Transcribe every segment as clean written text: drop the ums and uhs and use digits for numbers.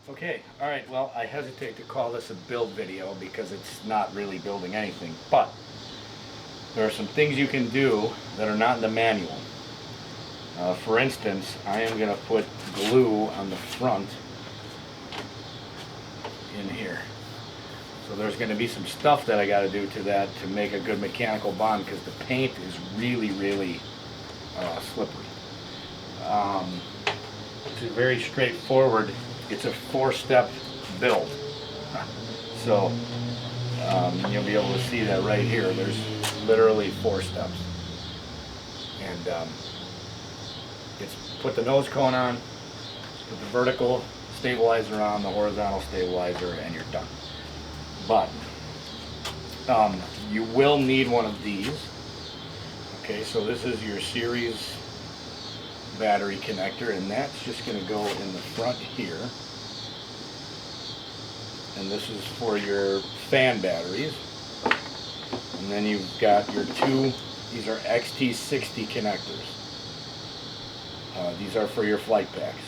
Okay, alright, well, I hesitate to call this a build video because it's not really building anything, but there are some things you can do that are not in the manual. For instance, I am going to put glue on the front in here. So there's going to be some stuff that I got to do to that to make a good mechanical bond because the paint is really slippery. It's very straightforward. It's a 4-step build. So you'll be able to see that right here. There's literally 4 steps. And it's put the nose cone on, put the vertical stabilizer on, the horizontal stabilizer, and you're done. But you will need one of these. Okay, so this is your series battery connector, and that's just going to go in the front here. And this is for your fan batteries. And then you've got your these are XT60 connectors. These are for your flight packs.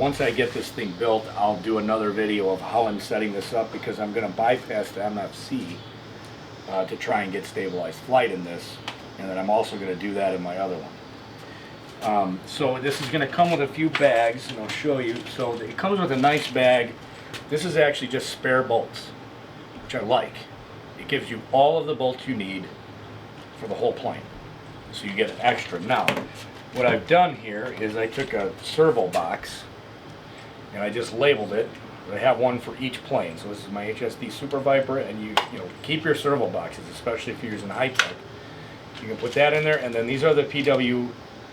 Once I get this thing built, I'll do another video of how I'm setting this up because I'm going to bypass the MFC to try and get stabilized flight in this, and then I'm also going to do that in my other one. So this is going to come with a few bags, and I'll show you. So it comes with a nice bag. This is actually just spare bolts, which I like. It gives you all of the bolts you need for the whole plane, so you get an extra. Now, what I've done here is I took a servo box and I just labeled it. I have one for each plane. So this is my HSD Super Viper, and you keep your servo boxes, especially if you're using high tech. You can put that in there, and then these are the PWM,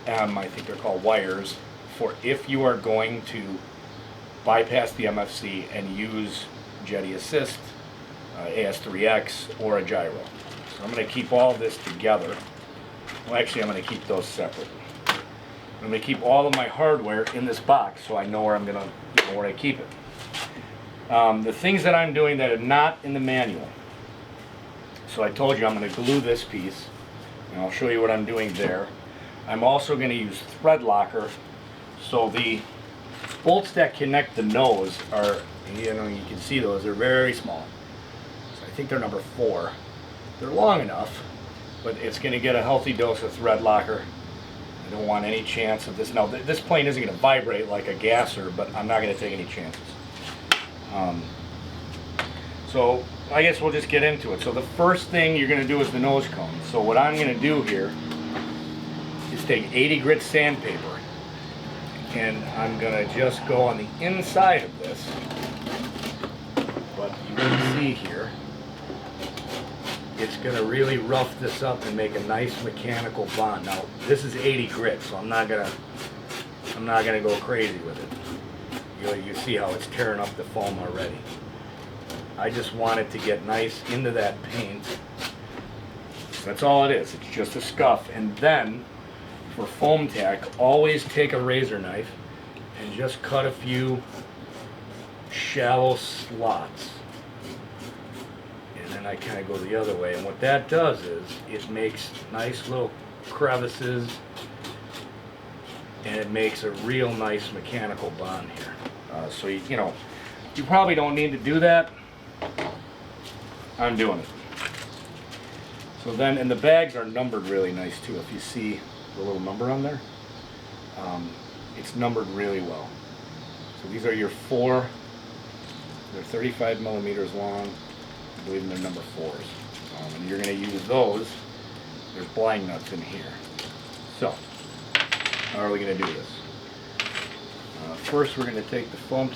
I think they're called, wires for if you are going to bypass the MFC and use Jetty Assist, AS3X, or a gyro. So I'm going to keep all this together. Well, actually, I'm going to keep those separate. I'm going to keep all of my hardware in this box so I know where I'm going to where I keep it. The things that I'm doing that are not in the manual. So I told you I'm going to glue this piece, and I'll show you what I'm doing there. I'm also going to use thread locker. So the bolts that connect the nose are, you can see those, they're very small. So I think they're number 4. They're long enough, but it's going to get a healthy dose of thread locker. I don't want any chance of this. Now, this plane isn't going to vibrate like a gasser, but I'm not going to take any chances. So I guess we'll just get into it. So the first thing you're going to do is the nose cone. So what I'm going to do here is take 80 grit sandpaper, and I'm going to just go on the inside of this. But you can see here, it's going to really rough this up and make a nice mechanical bond. Now this is 80 grit, so I'm not gonna go crazy with it. You see how it's tearing up the foam already. I just want it to get nice into that paint. That's all it is. It's just a scuff. And then for foam tack, always take a razor knife and just cut a few shallow slots. And then I kind of go the other way, and what that does is it makes nice little crevices, and it makes a real nice mechanical bond here. So you probably don't need to do that. I'm doing it. So then, and the bags are numbered really nice too. If you see the little number on there, it's numbered really well. So these are your 4. They're 35 millimeters long. I believe they're number 4s. And you're going to use those. There's blind nuts in here. So, how are we going to do this? First, we're going to take the foam.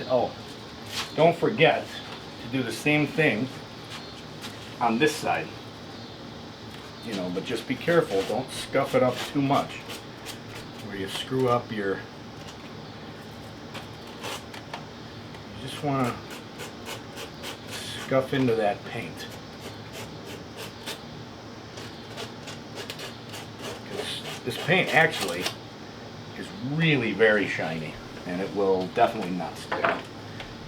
Don't forget to do the same thing on this side. But just be careful. Don't scuff it up too much, where you screw up your. You just want to scuff into that paint. Because this paint actually is really very shiny, and it will definitely not stick.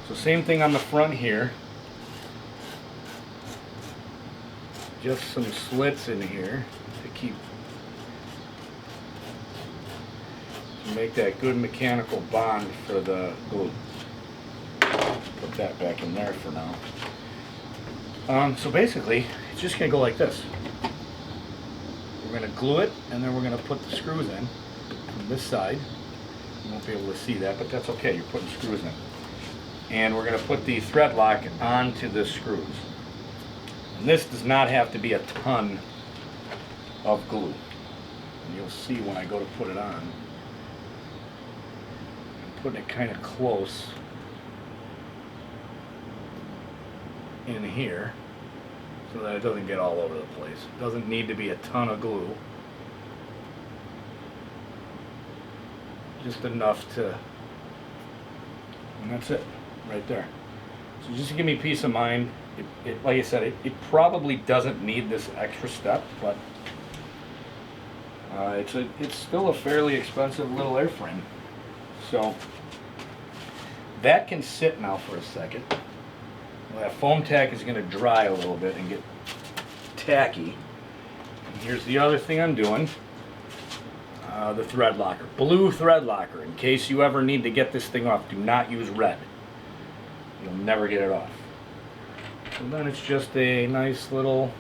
So same thing on the front here. Just some slits in here to keep make that good mechanical bond for the glue. Put that back in there for now. So basically, it's just going to go like this. We're going to glue it, and then we're going to put the screws in from this side. You won't be able to see that, but that's okay. You're putting screws in. And we're going to put the thread lock onto the screws. And this does not have to be a ton of glue. And you'll see when I go to put it on. I'm putting it kind of close in here so that it doesn't get all over the place. It doesn't need to be a ton of glue. Just enough to, and that's it, right there. So just to give me peace of mind, like I said, it probably doesn't need this extra step, but it's still a fairly expensive little airframe. So that can sit now for a second. Well, that foam tack is going to dry a little bit and get tacky. And here's the other thing I'm doing. The thread locker. Blue thread locker. In case you ever need to get this thing off, do not use red. You'll never get it off. So then it's just a nice little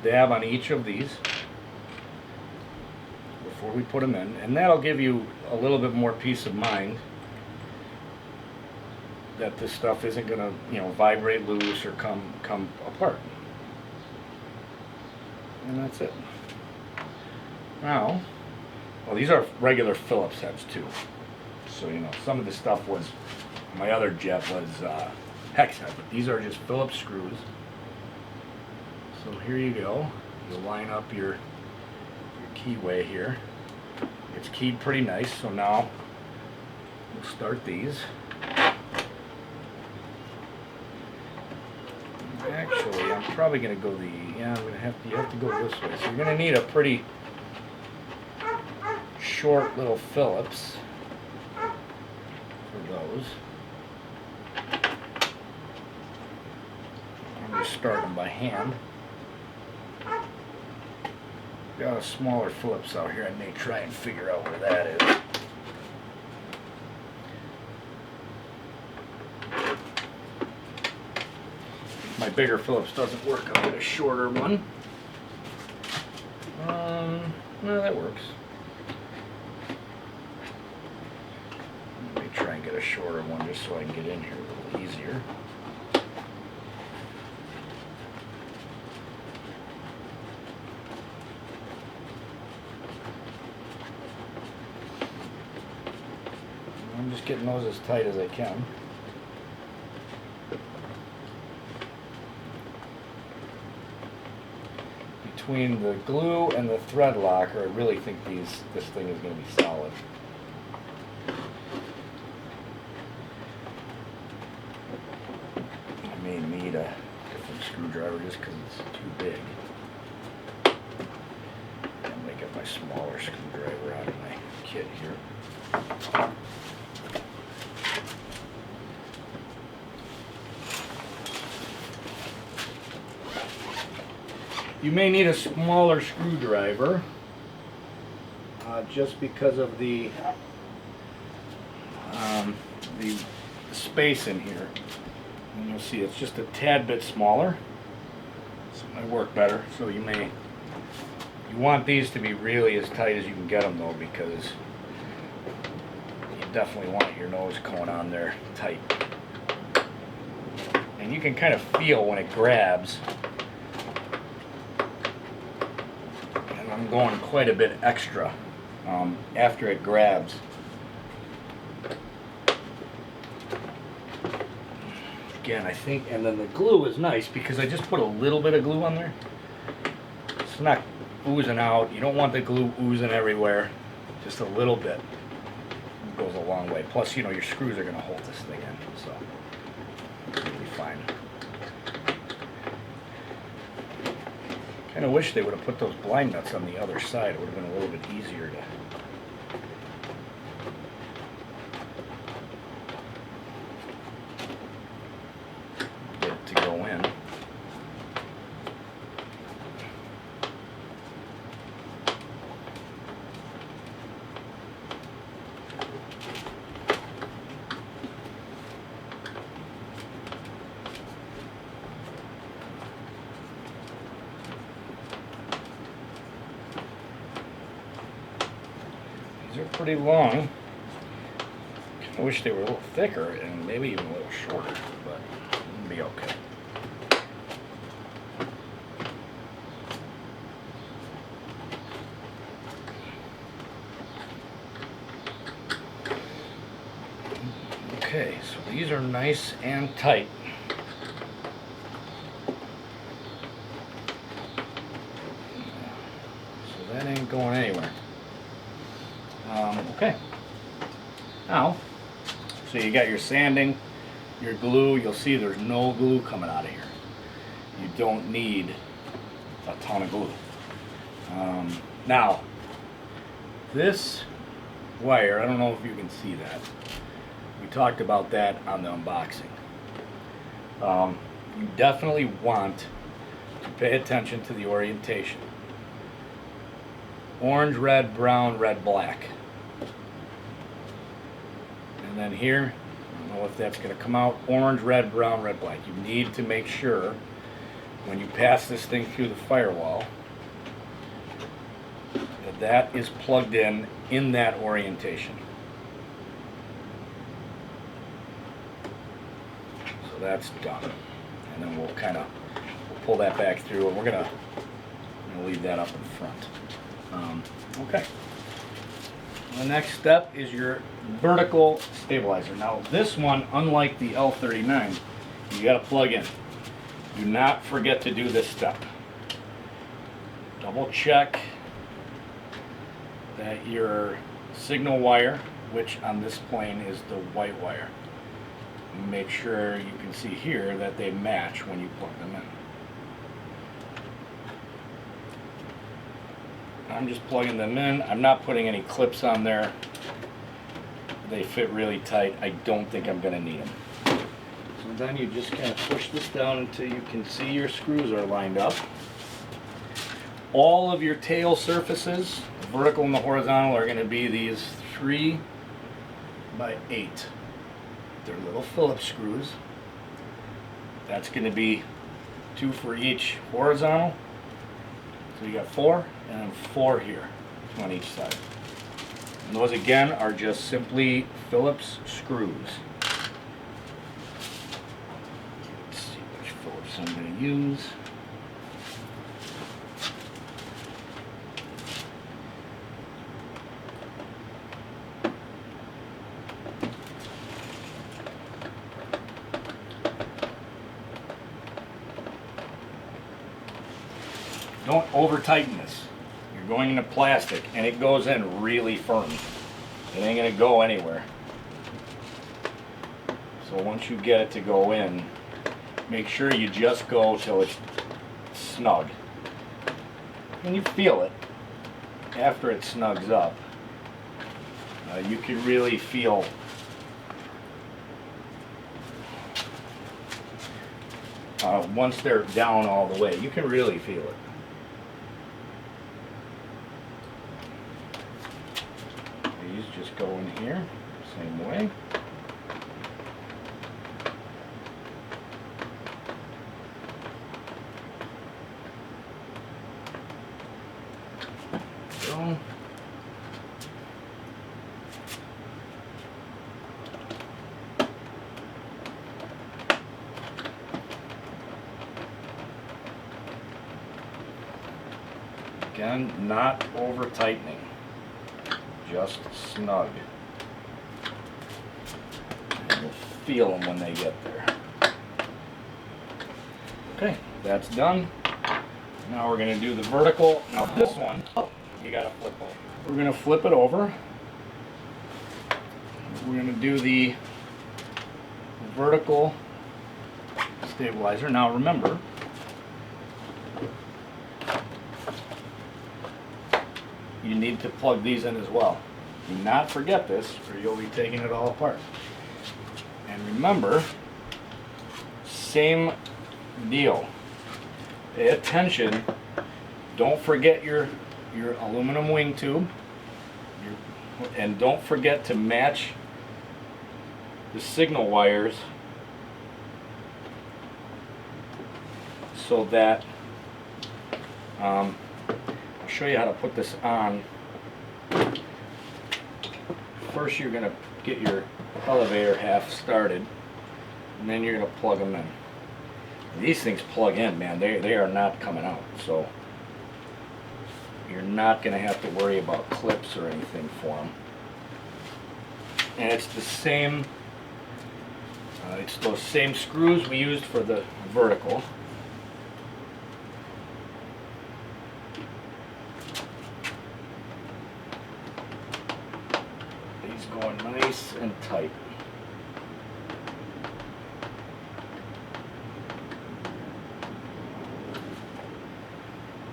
dab on each of these before we put them in. And that'll give you a little bit more peace of mind that this stuff isn't going to, vibrate loose or come apart. And that's it. Now, well, these are regular Phillips heads too. So, some of the stuff was, my other jet was hex head, but these are just Phillips screws. So here you go. You'll line up your keyway here. It's keyed pretty nice, so now we'll start these. Actually, I'm probably going to go you have to go this way. So you're going to need a pretty short little Phillips for those. I'm going to start them by hand. Got a smaller Phillips out here. I may try and figure out where that is. My bigger Phillips doesn't work. I'll get a shorter one. No, that works. Let me try and get a shorter one just so I can get in here a little easier. I'm just getting those as tight as I can. Between the glue and the thread locker, I really think this thing is going to be solid. I may need a different screwdriver just because it's too big. I'll make up my smaller screwdriver out of my kit here. You may need a smaller screwdriver just because of the space in here. And you'll see it's just a tad bit smaller, so it might work better. So you want these to be really as tight as you can get them though, because you definitely want your nose going on there tight. And you can kind of feel when it grabs. I'm going quite a bit extra after it grabs. Again, I think, and then the glue is nice because I just put a little bit of glue on there. It's not oozing out. You don't want the glue oozing everywhere. Just a little bit. It goes a long way. Plus, your screws are going to hold this thing in, so it'll be fine. Kind of wish they would have put those blind nuts on the other side. It would have been a little bit easier to go in. These are pretty long. I wish they were a little thicker and maybe even a little shorter, but it'll be okay. Okay, so these are nice and tight. So that ain't going anywhere. Okay. Now, so you got your sanding, your glue. You'll see there's no glue coming out of here. You don't need a ton of glue. Now, this wire, I don't know if you can see that. We talked about that on the unboxing. You definitely want to pay attention to the orientation. Orange, red, brown, red, black. And then here, I don't know if that's going to come out, orange, red, brown, red, black. You need to make sure when you pass this thing through the firewall that that is plugged in that orientation. So that's done. And then we'll pull that back through, and we're gonna leave that up in front. Okay. The next step is your vertical stabilizer. Now this one, unlike the L39, you got to plug in. Do not forget to do this step. Double check that your signal wire, which on this plane is the white wire, make sure you can see here that they match when you plug them in. I'm just plugging them in. I'm not putting any clips on there. They fit really tight. I don't think I'm going to need them. So then you just kind of push this down until you can see your screws are lined up. All of your tail surfaces, the vertical and the horizontal, are going to be these 3 by 8. They're little Phillips screws. That's going to be 2 for each horizontal. So you got 4 and then 4 here, 2 on each side. And those again are just simply Phillips screws. Let's see which Phillips I'm going to use. Don't over tighten this. You're going into plastic and it goes in really firm. It ain't gonna go anywhere. So once you get it to go in, make sure you just go till it's snug. When you feel it, after it snugs up, you can really feel once they're down all the way, you can really feel it. These just go in here, same way. Go. Again, not over tightening, just snug. And you'll feel them when they get there. Okay, that's done. Now we're going to do the vertical. Now this one, you got to flip over. We're going to flip it over. We're going to do the vertical stabilizer. Now remember, you need to plug these in as well. Do not forget this, or you'll be taking it all apart. And remember, same deal. Pay attention. Don't forget your aluminum wing tube. And don't forget to match the signal wires so that I'll show you how to put this on. first you're going to get your elevator half started, and then you're going to plug them in. These things plug in, man. They are not coming out, so you're not going to have to worry about clips or anything for them. And it's the same, it's those same screws we used for the vertical. These going nice and tight.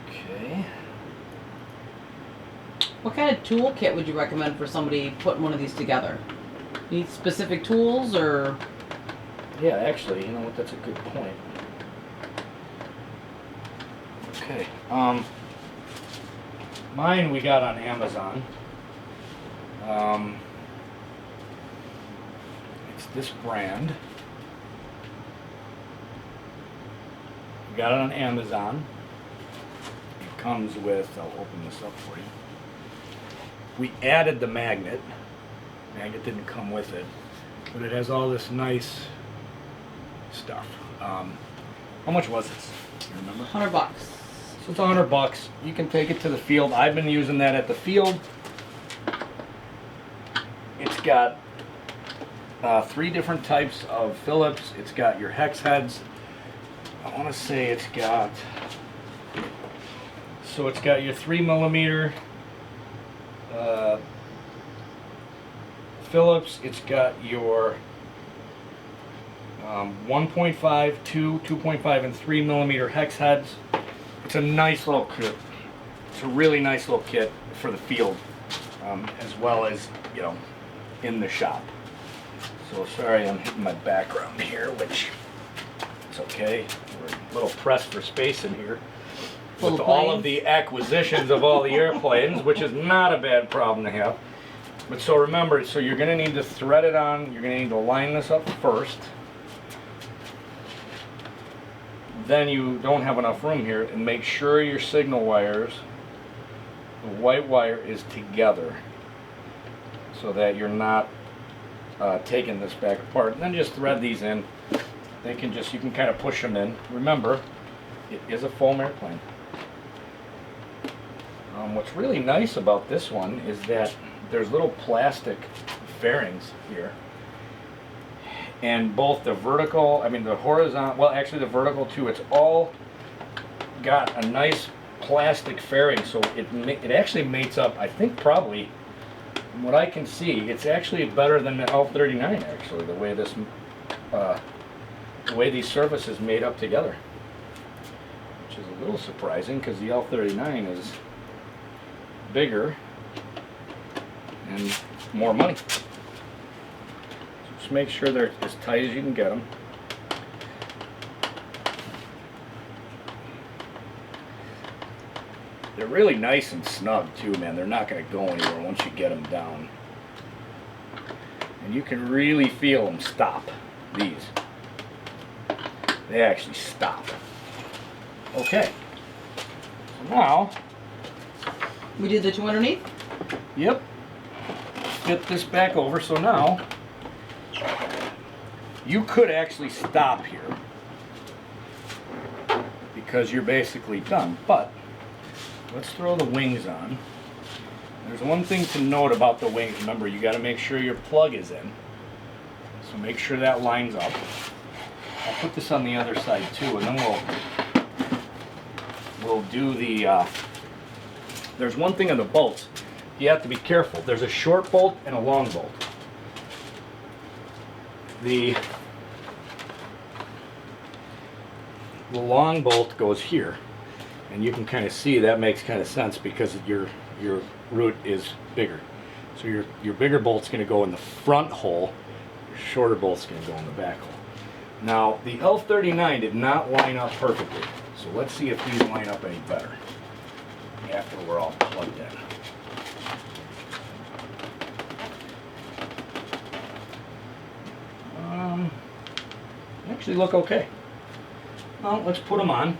Okay. What kind of tool kit would you recommend for somebody putting one of these together? Need specific tools or? Yeah, actually, you know what, that's a good point. Okay, mine we got on Amazon. It's this brand. We got it on Amazon. It comes with, I'll open this up for you. We added the magnet. Magnet didn't come with it, but it has all this nice stuff. How much was this? You remember? $100. So it's $100. You can take it to the field. I've been using that at the field. It's got 3 different types of Phillips. It's got your hex heads. I want to say it's got, so it's got your 3mm Phillips. It's got your 1.5, 2, 2.5, and 3mm hex heads. It's a nice little kit. It's a really nice little kit for the field, as well as, you know, in the shop. So sorry I'm hitting my background here, which it's okay. We're a little pressed for space in here. With all of the acquisitions of all the airplanes, which is not a bad problem to have. But so remember, so you're going to need to thread it on. You're going to need to line this up first. Then you don't have enough room here, and make sure your signal wires, the white wire is together, so that you're not taking this back apart. And then just thread these in. They can just, you can kind of push them in. Remember, it is a foam airplane. What's really nice about this one is that there's little plastic fairings here. And both the vertical, I mean the horizontal, well actually the vertical too, it's all got a nice plastic fairing, so it actually mates up, I think probably, from what I can see, it's actually better than the L39 actually, the way this, the way these surfaces made up together. Which is a little surprising because the L39 is bigger and more money. Just make sure they're as tight as you can get them. They're really nice and snug too, man. They're not going to go anywhere once you get them down. And you can really feel them stop. These. They actually stop. Okay. So now, We did the 2 underneath? yep. Fit this back over. So now, you could actually stop here because you're basically done. But let's throw the wings on. There's one thing to note about the wings. Remember, you got to make sure your plug is in. So make sure that lines up. I'll put this on the other side too, and then we'll do the. There's one thing on the bolts. You have to be careful. There's a short bolt and a long bolt. The long bolt goes here, and you can kind of see that makes kind of sense because your root is bigger. So your bigger bolt's going to go in the front hole. Your shorter bolt's going to go in the back hole. Now the L39 did not line up perfectly, so let's see if these line up any better after we're all plugged in. Actually look okay. Well, let's put them on.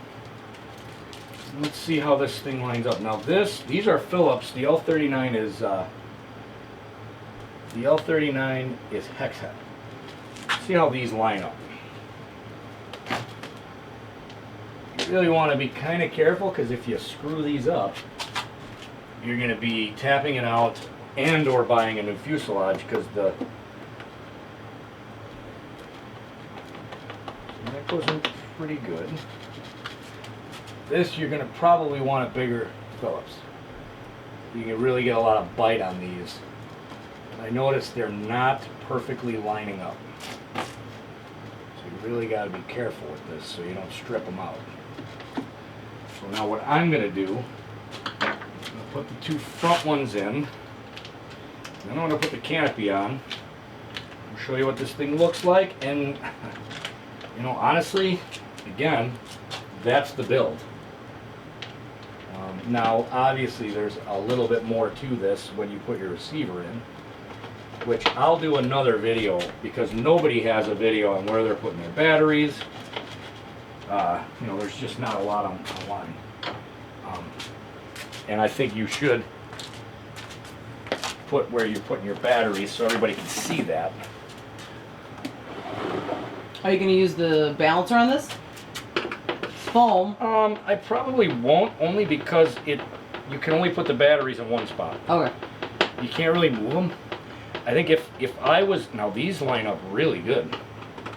Let's see how this thing lines up. Now these are Phillips. The L39 is The L39 is hex head. See how these line up. You really want to be kind of careful, because if you screw these up, you're going to be tapping it out and or buying a new fuselage, because that goes in pretty good. This, you're going to probably want a bigger Phillips. You can really get a lot of bite on these. I noticed they're not perfectly lining up. So you really got to be careful with this so you don't strip them out. So now what I'm going to do, I'm going to put the two front ones in. Then I'm going to put the canopy on. I'll show you what this thing looks like. And, you know, honestly, again, that's the build. Now, obviously, there's a little bit more to this when you put your receiver in, which I'll do another video, because nobody has a video on where they're putting their batteries. You know, there's just not a lot online. And I think you should put where you're putting your batteries so everybody can see that. Are you going to use the balancer on this? Foam. I probably won't, only because you can only put the batteries in one spot. Okay. You can't really move them. I think if I was, now these line up really good.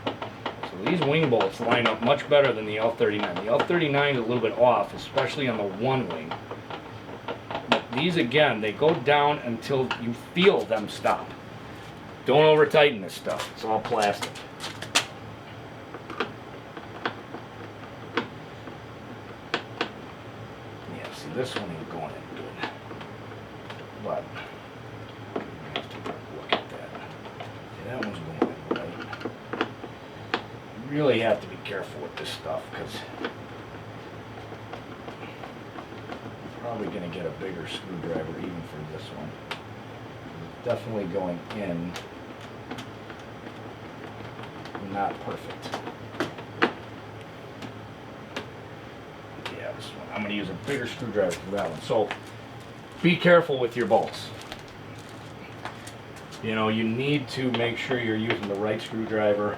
So these wing bolts line up much better than the L39. The L39 is a little bit off, especially on the one wing. But these, again, they go down until you feel them stop. Don't over tighten this stuff. It's all plastic. This one ain't going in good, but you have to look at that. See, that one's going in right. You really have to be careful with this stuff, because you're probably going to get a bigger screwdriver even for this one. It's definitely going in not perfect. I'm going to use a bigger screwdriver for that one. So be careful with your bolts. You know, you need to make sure you're using the right screwdriver.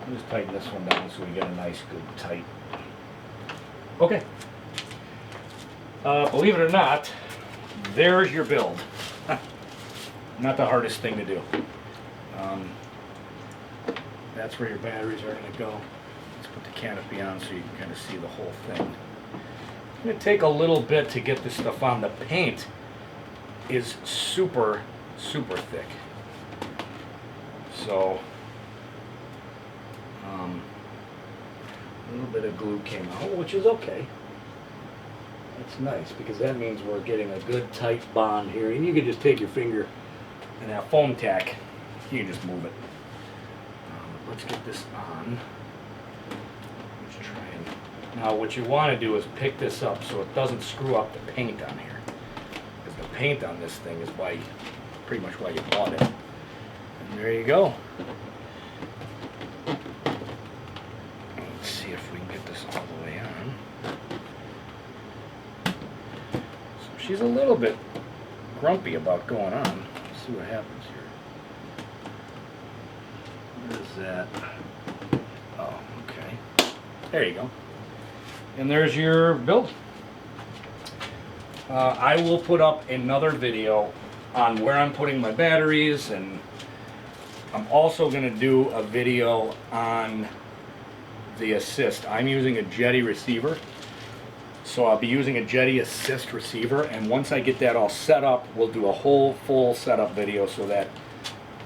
I'll just tighten this one down so we get a nice, good, tight. Okay. Believe it or not, there's your build. Not the hardest thing to do. That's where your batteries are going to go. Let's put the canopy on so you can kind of see the whole thing. It's going to take a little bit to get this stuff on. The paint is super, super thick. So, a little bit of glue came out, which is okay. That's nice, because that means we're getting a good tight bond here. And you can just take your finger and that foam tack, you can just move it. Let's get this on. Let's try and... Now what you want to do is pick this up so it doesn't screw up the paint on here. Because the paint on this thing is why, pretty much why you bought it. And there you go. Let's see if we can get this all the way on. So she's a little bit grumpy about going on. Let's see what happens here. Where's that? Oh, okay. There you go. And there's your build. I will put up another video on where I'm putting my batteries, and I'm also going to do a video on the assist. I'm using a Jetty receiver, so I'll be using a Jetty assist receiver, and once I get that all set up, we'll do a whole full setup video so that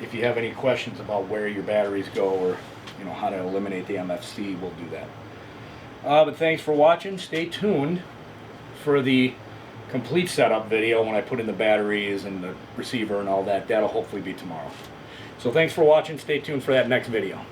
if you have any questions about where your batteries go, or how to eliminate the MFC, we'll do that. But thanks for watching. Stay tuned for the complete setup video when I put in the batteries and the receiver and all that. That'll hopefully be tomorrow. So thanks for watching. Stay tuned for that next video.